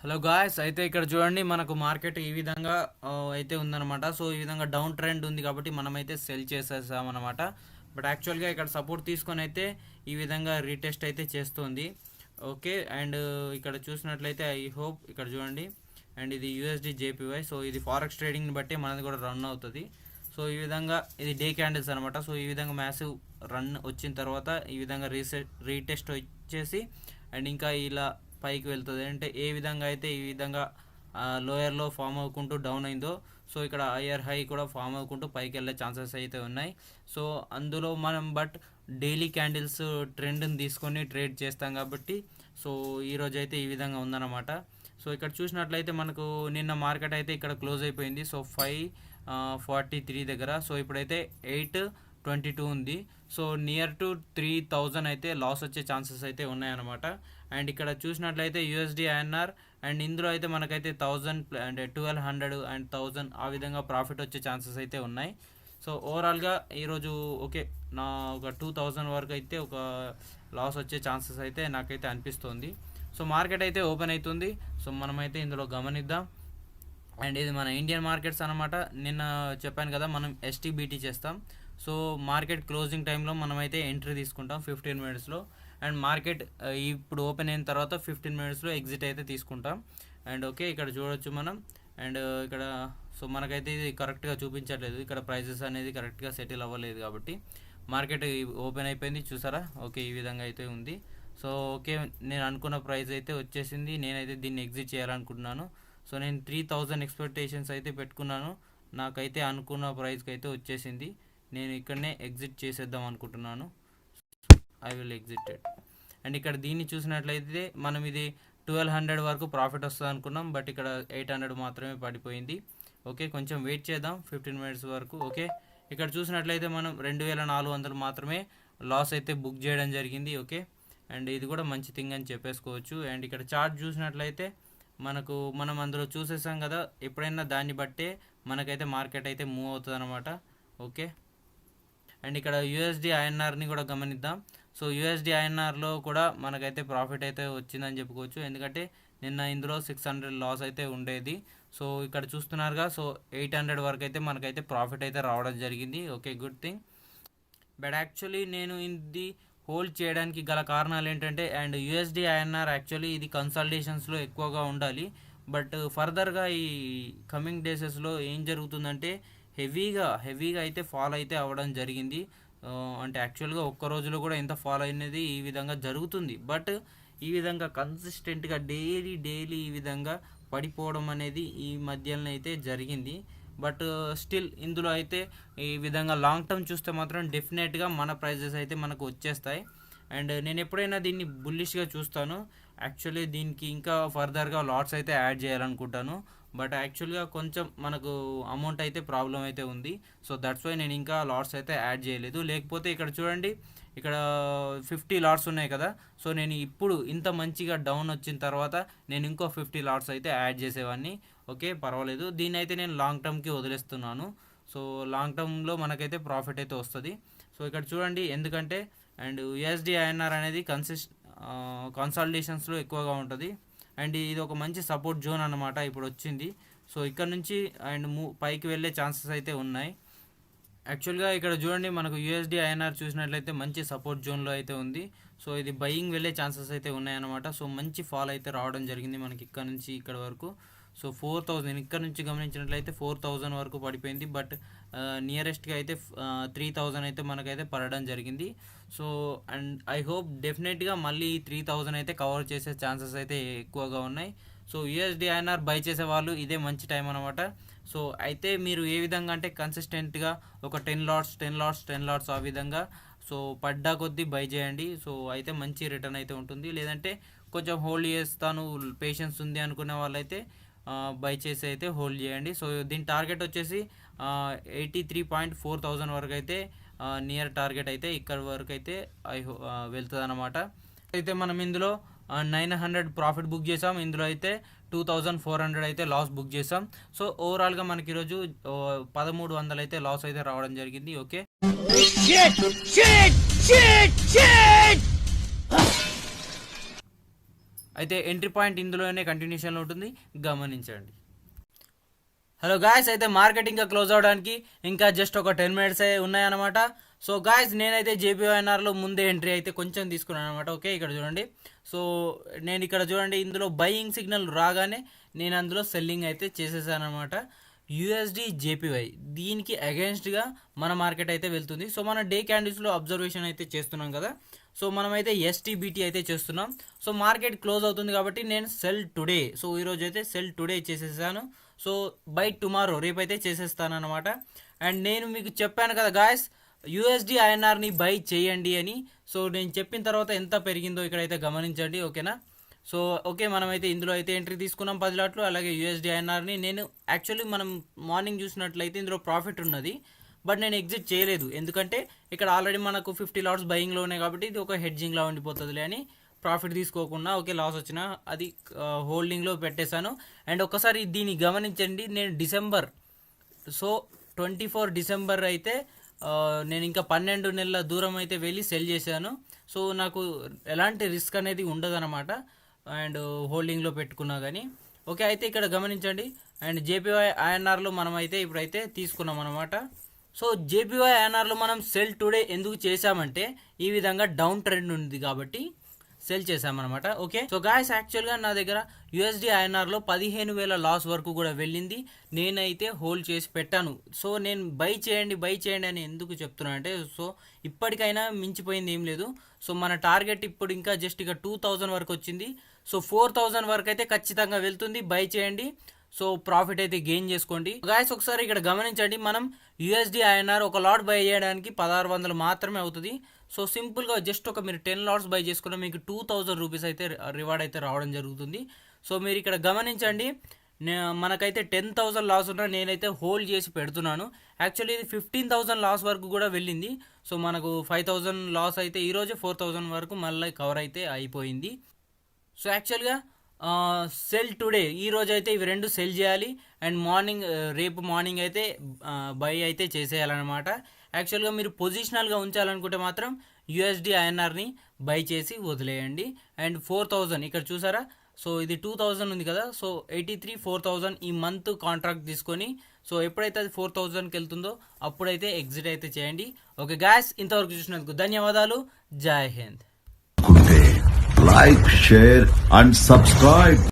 Hello guys, అయితే ఇక్కడ చూడండి మనకు మార్కెట్ ఈ విధంగా అయితే ఉందన్నమాట. సో ఈ విధంగా డౌన్ ట్రెండ్ ఉంది కాబట్టి మనమైతే సెల్ చేసేసామన్నమాట. బట్ యాక్చువల్గా ఇక్కడ సపోర్ట్ తీసుకొని అయితే ఈ విధంగా రీటెస్ట్ అయితే చేస్తుంది. ఓకే, అండ్ ఇక్కడ చూసినట్లయితే ఐ హోప్ ఇక్కడ చూడండి, అండ్ ఇది యూఎస్డి జేపీవై. సో ఇది ఫారెక్స్ ట్రేడింగ్ని బట్టి మనది కూడా రన్ అవుతుంది. సో ఈ విధంగా ఇది డే క్యాండిల్స్ అనమాట. సో ఈ విధంగా మ్యాసివ్ రన్ వచ్చిన తర్వాత ఈ విధంగా రీటెస్ట్ వచ్చేసి అండ్ ఇంకా ఇలా పైకి వెళ్తుంది. అంటే ఏ విధంగా అయితే ఈ విధంగా లోయర్లో ఫామ్ అవ్వకుంటూ డౌన్ అయిందో, సో ఇక్కడ హయ్యర్ హై కూడా ఫామ్ అవ్వకుంటూ పైకి వెళ్ళే ఛాన్సెస్ అయితే ఉన్నాయి. సో అందులో మనం డైలీ క్యాండిల్స్ ట్రెండ్ని తీసుకొని ట్రేడ్ చేస్తాం కాబట్టి సో ఈరోజు అయితే ఈ విధంగా ఉందన్నమాట. సో ఇక్కడ చూసినట్లయితే మనకు నిన్న మార్కెట్ అయితే ఇక్కడ క్లోజ్ అయిపోయింది. సో 543 దగ్గర. సో ఇప్పుడైతే 822 ఉంది. సో నియర్ టు 3000 అయితే లాస్ వచ్చే ఛాన్సెస్ అయితే ఉన్నాయన్నమాట. అండ్ ఇక్కడ చూసినట్లయితే యూఎస్డి ఐఎన్ఆర్ అండ్ ఇందులో అయితే మనకైతే 1000 అండ్ 1200 అండ్ 1000 ఆ విధంగా ప్రాఫిట్ వచ్చే ఛాన్సెస్ అయితే ఉన్నాయి. సో ఓవరాల్గా ఈరోజు ఓకే, నా ఒక 2000 వరకు అయితే ఒక లాస్ వచ్చే ఛాన్సెస్ అయితే నాకైతే అనిపిస్తుంది. సో మార్కెట్ అయితే ఓపెన్ అవుతుంది. సో మనమైతే ఇందులో గమనిద్దాం. అండ్ ఇది మన ఇండియన్ మార్కెట్స్ అనమాట. నిన్న చెప్పాను కదా మనం ఎస్టీబీటీ చేస్తాం. సో మార్కెట్ క్లోజింగ్ టైంలో మనమైతే ఎంట్రీ తీసుకుంటాం 15 మినిట్స్లో. అండ్ మార్కెట్ ఇప్పుడు ఓపెన్ అయిన తర్వాత 15 మినిట్స్లో ఎగ్జిట్ అయితే తీసుకుంటాం. అండ్ ఓకే, ఇక్కడ చూడొచ్చు మనం. అండ్ ఇక్కడ సో మనకైతే ఇది కరెక్ట్గా చూపించట్లేదు, ఇక్కడ ప్రైజెస్ అనేది కరెక్ట్గా సెటిల్ అవ్వలేదు కాబట్టి మార్కెట్ ఓపెన్ అయిపోయింది. చూసారా, ఓకే ఈ విధంగా అయితే ఉంది. సో ఓకే, నేను అనుకున్న ప్రైస్ అయితే వచ్చేసింది. నేనైతే దీన్ని ఎగ్జిట్ చేయాలనుకుంటున్నాను. సో నేను 3000 ఎక్స్పెక్టేషన్స్ అయితే పెట్టుకున్నాను. నాకైతే అనుకున్న ప్రైస్కి అయితే వచ్చేసింది. నేను ఇక్కడనే ఎగ్జిట్ చేసేద్దాం అనుకుంటున్నాను. I will exited. అండ్ ఇక్కడ దీన్ని చూసినట్లయితే మనం ఇది 1200 వరకు ప్రాఫిట్ వస్తుంది అనుకున్నాం, బట్ ఇక్కడ 800 మాత్రమే పడిపోయింది. ఓకే, కొంచెం వెయిట్ చేద్దాం 15 మినిట్స్ వరకు. ఓకే, ఇక్కడ చూసినట్లయితే మనం 2400 మాత్రమే లాస్ అయితే బుక్ చేయడం జరిగింది. ఓకే, అండ్ ఇది కూడా మంచి థింగ్ అని చెప్పేసుకోవచ్చు. అండ్ ఇక్కడ చార్ట్ చూసినట్లయితే మనం అందులో చూసేసాం కదా, ఎప్పుడైనా దాన్ని బట్టే మనకైతే మార్కెట్ అయితే మూవ్ అవుతుంది అనమాట. ఓకే, అండ్ ఇక్కడ యూఎస్డి ఐఎన్ఆర్ని కూడా గమనిద్దాం. సో యూఎస్డి ఐఎన్ఆర్లో కూడా మనకైతే ప్రాఫిట్ అయితే వచ్చిందని చెప్పుకోవచ్చు, ఎందుకంటే నిన్న ఇందులో 600 లాస్ అయితే ఉండేది. సో ఇక్కడ చూస్తున్నారుగా, సో 800 వరకు అయితే మనకైతే ప్రాఫిట్ అయితే రావడం జరిగింది. Okay, good thing. But actually నేను ఇది హోల్డ్ చేయడానికి గల కారణాలు ఏంటంటే, అండ్ యూఎస్డి ఐఎన్ఆర్ యాక్చువల్లీ ఇది కన్సల్టేషన్స్లో ఎక్కువగా ఉండాలి. బట్ ఫర్దర్గా ఈ కమింగ్ డేసెస్లో ఏం జరుగుతుందంటే హెవీగా అయితే ఫాల్ అయితే అవ్వడం జరిగింది. అంటే యాక్చువల్గా ఒక్క రోజులో కూడా ఎంత ఫాల్ అయినది ఈ విధంగా జరుగుతుంది. బట్ ఈ విధంగా కన్సిస్టెంట్గా డైలీ ఈ విధంగా పడిపోవడం అనేది ఈ మధ్యలో అయితే జరిగింది. బట్ స్టిల్ ఇందులో అయితే ఈ విధంగా లాంగ్ టర్మ్ చూస్తే మాత్రం డెఫినెట్గా మన ప్రైజెస్ అయితే మనకు వచ్చేస్తాయి. అండ్ నేను ఎప్పుడైనా దీన్ని బుల్లిష్గా చూస్తాను. యాక్చువల్లీ దీనికి ఇంకా ఫర్దర్గా లాట్స్ అయితే యాడ్ చేయాలనుకుంటాను. బట్ యాక్చువల్గా కొంచెం మనకు అమౌంట్ అయితే ప్రాబ్లం అయితే ఉంది. సో దట్స్ వై నేను ఇంకా లాట్స్ అయితే యాడ్ చేయలేదు. లేకపోతే ఇక్కడ చూడండి, ఇక్కడ 50 లాట్స్ ఉన్నాయి కదా. సో నేను ఇప్పుడు ఇంత మంచిగా డౌన్ వచ్చిన తర్వాత నేను ఇంకో 50 లాట్స్ అయితే యాడ్ చేసేవాడిని. ఓకే, పర్వాలేదు. దీన్ని అయితే నేను లాంగ్ టర్మ్కి వదిలేస్తున్నాను. సో లాంగ్ టర్మ్లో మనకైతే ప్రాఫిట్ అయితే వస్తుంది. సో ఇక్కడ చూడండి, ఎందుకంటే అండ్ యూఎస్డి ఐఎన్ఆర్ అనేది కన్సల్టేషన్స్లో ఎక్కువగా ఉంటుంది. అండ్ ఇది ఒక మంచి సపోర్ట్ జోన్ అన్నమాట ఇప్పుడు వచ్చింది. సో ఇక్కడ నుంచి అండ్ పైకి వెళ్ళే ఛాన్సెస్ అయితే ఉన్నాయి. యాక్చువల్గా ఇక్కడ చూడండి, మనకు యూఎస్డి ఐఎన్ఆర్ చూసినట్లయితే మంచి సపోర్ట్ జోన్లో అయితే ఉంది. సో ఇది బయింగ్ వెళ్ళే ఛాన్సెస్ అయితే ఉన్నాయన్నమాట. సో మంచి ఫాల్ అయితే రావడం జరిగింది మనకి ఇక్కడ నుంచి ఇక్కడ వరకు. సో 4000 ఇక్కడ నుంచి గమనించినట్లయితే 4000 వరకు పడిపోయింది. బట్ నియరెస్ట్గా అయితే 3000 అయితే మనకైతే పడడం జరిగింది. సో అండ్ ఐ హోప్ డెఫినెట్గా మళ్ళీ 3000 అయితే కవర్ చేసే ఛాన్సెస్ అయితే ఎక్కువగా ఉన్నాయి. సో యూఎస్డి ఐఎన్ఆర్ బై చేసే వాళ్ళు ఇదే మంచి టైం అనమాట. సో అయితే మీరు ఏ విధంగా అంటే కన్సిస్టెంట్గా ఒక 10 లాట్స్ ఆ విధంగా సో పడ్డా కొద్దీ బై చేయండి. సో అయితే మంచి రిటర్న్ అయితే ఉంటుంది. లేదంటే కొంచెం హోల్డ్ చేస్తాను, పేషెన్స్ ఉంది అనుకునే వాళ్ళైతే బై చేసి అయితే హోల్డ్ చేయండి. సో దీని టార్గెట్ వచ్చేసి 83,400 వరకు అయితే నియర్ టార్గెట్ అయితే ఇక్కడ వరకు అయితే వెళ్తుంది అనమాట. అయితే మనం ఇందులో 900 ప్రాఫిట్ బుక్ చేసాం. ఇందులో అయితే 2400 అయితే లాస్ బుక్ చేసాం. సో ఓవరాల్గా మనకి ఈరోజు 1300 అయితే లాస్ అయితే రావడం జరిగింది. ఓకే, అయితే ఎంట్రీ పాయింట్ ఇందులోనే కంటిన్యూషన్లో ఉంటుంది, గమనించండి. హలో గాయస్, అయితే మార్కెట్ ఇంకా క్లోజ్ అవడానికి ఇంకా జస్ట్ ఒక 10 minutes ఉన్నాయన్నమాట. సో గాయస్, నేనైతే జేపీఐఎన్ఆర్లో ముందే ఎంట్రీ అయితే కొంచెం తీసుకున్నాను అనమాట. ఓకే, ఇక్కడ చూడండి. సో నేను ఇక్కడ చూడండి, ఇందులో బయింగ్ సిగ్నల్ రాగానే నేను అందులో సెల్లింగ్ అయితే చేసేసాను అనమాట. యూఎస్డి జేపీవై దీనికి అగెన్స్ట్గా మన మార్కెట్ అయితే వెళ్తుంది. సో మన డే క్యాండిల్స్లో అబ్జర్వేషన్ అయితే చేస్తున్నాం కదా. సో మనమైతే ఎస్టీబీటీ అయితే చేస్తున్నాం. సో మార్కెట్ క్లోజ్ అవుతుంది కాబట్టి నేను సెల్ టుడే, సో ఈరోజు అయితే సెల్ టుడే చేసేసాను. సో బై టుమారో రేపైతే చేసేస్తాను అనమాట. అండ్ నేను మీకు చెప్పాను కదా గాయస్, యూఎస్డి ఐఎన్ఆర్ని బై చేయండి అని. సో నేను చెప్పిన తర్వాత ఎంత పెరిగిందో ఇక్కడైతే గమనించండి, ఓకేనా. సో ఓకే, మనమైతే ఇందులో అయితే ఎంట్రీ తీసుకున్నాం 10 లాట్లు. అలాగే యూఎస్డి ఐఎన్ఆర్ని నేను యాక్చువల్లీ మనం మార్నింగ్ చూసినట్లయితే ఇందులో ప్రాఫిట్ ఉన్నది, బట్ నేను ఎగ్జిట్ చేయలేదు. ఎందుకంటే ఇక్కడ ఆల్రెడీ మనకు 50 లాట్స్ బయింగ్లో ఉన్నాయి కాబట్టి ఇది ఒక హెడ్జింగ్లా ఉండిపోతుందిలే అని ప్రాఫిట్ తీసుకోకుండా, ఓకే లాస్ వచ్చినా అది హోల్డింగ్లో పెట్టేశాను. అండ్ ఒకసారి దీన్ని గమనించండి, నేను డిసెంబర్, సో 24 డిసెంబర్ అయితే నేను ఇంకా 12 నెలల దూరం అయితే వెళ్ళి సెల్ చేశాను. సో నాకు ఎలాంటి రిస్క్ అనేది ఉండదన్నమాట, అండ్ హోల్డింగ్లో పెట్టుకున్నా కానీ. ఓకే, అయితే ఇక్కడ గమనించండి. అండ్ జేపీవై ఐఎన్ఆర్లో మనం అయితే ఇప్పుడైతే తీసుకున్నాం అనమాట. సో జేపీవై ఐఎన్ఆర్లో మనం సెల్ టుడే ఎందుకు చేశామంటే ఈ విధంగా డౌన్ ట్రెండ్ ఉంది కాబట్టి సెల్ చేసామన్నమాట. ఓకే, సో గాయస్ యాక్చువల్గా నా దగ్గర యూఎస్డి ఐఎన్ఆర్లో 15,000 లాస్ వరకు కూడా వెళ్ళింది. నేనైతే హోల్డ్ చేసి పెట్టాను. సో నేను బై చేయండి అని ఎందుకు చెప్తున్నా అంటే, సో ఇప్పటికైనా మించిపోయింది ఏం లేదు. సో మన టార్గెట్ ఇప్పుడు ఇంకా జస్ట్ ఇక 2000 వరకు వచ్చింది. సో 4000 వరకు అయితే ఖచ్చితంగా వెళ్తుంది, బై చేయండి. సో ప్రాఫిట్ అయితే గెయిన్ చేసుకోండి. గాయస్ ఒకసారి ఇక్కడ గమనించండి, మనం యూఎస్డి ఐఎన్ఆర్ ఒక లాట్ బై చేయడానికి 1600 మాత్రమే అవుతుంది. సో సింపుల్గా జస్ట్ ఒక మీరు 10 లాట్స్ బై చేసుకున్న మీకు 2000 రూపీస్ అయితే రివార్డ్ అయితే రావడం జరుగుతుంది. సో మీరు ఇక్కడ గమనించండి, మనకైతే 10,000 లాస్ ఉన్నా నేనైతే హోల్డ్ చేసి పెడుతున్నాను. యాక్చువల్లీ ఇది 15,000 లాస్ వరకు కూడా వెళ్ళింది. సో మనకు 5,000 లాస్ అయితే ఈరోజు 4,000 వరకు మళ్ళీ కవర్ అయితే అయిపోయింది. సో యాక్చువల్గా సెల్ టుడే ఈ రోజు అయితే ఇవి రెండు సెల్ చేయాలి, అండ్ మార్నింగ్ రేపు మార్నింగ్ అయితే బై అయితే చేసేయాలన్నమాట. యాక్చువల్గా మీరు పొజిషనల్గా ఉంచాలనుకుంటే మాత్రం యూఎస్డి ఐఎన్ఆర్ని బై చేసి వదిలేయండి. అండ్ 4,000 ఇక్కడ చూసారా, సో ఇది 2,000 ఉంది కదా, సో 83 4,000 ఈ మంత్ కాంట్రాక్ట్ తీసుకొని, సో ఎప్పుడైతే అది 4,000కి వెళ్తుందో అప్పుడైతే ఎగ్జిట్ అయితే చేయండి. ఓకే గాయస్, ఇంతవరకు చూసినందుకు ధన్యవాదాలు. జై Hind. like, share and subscribe.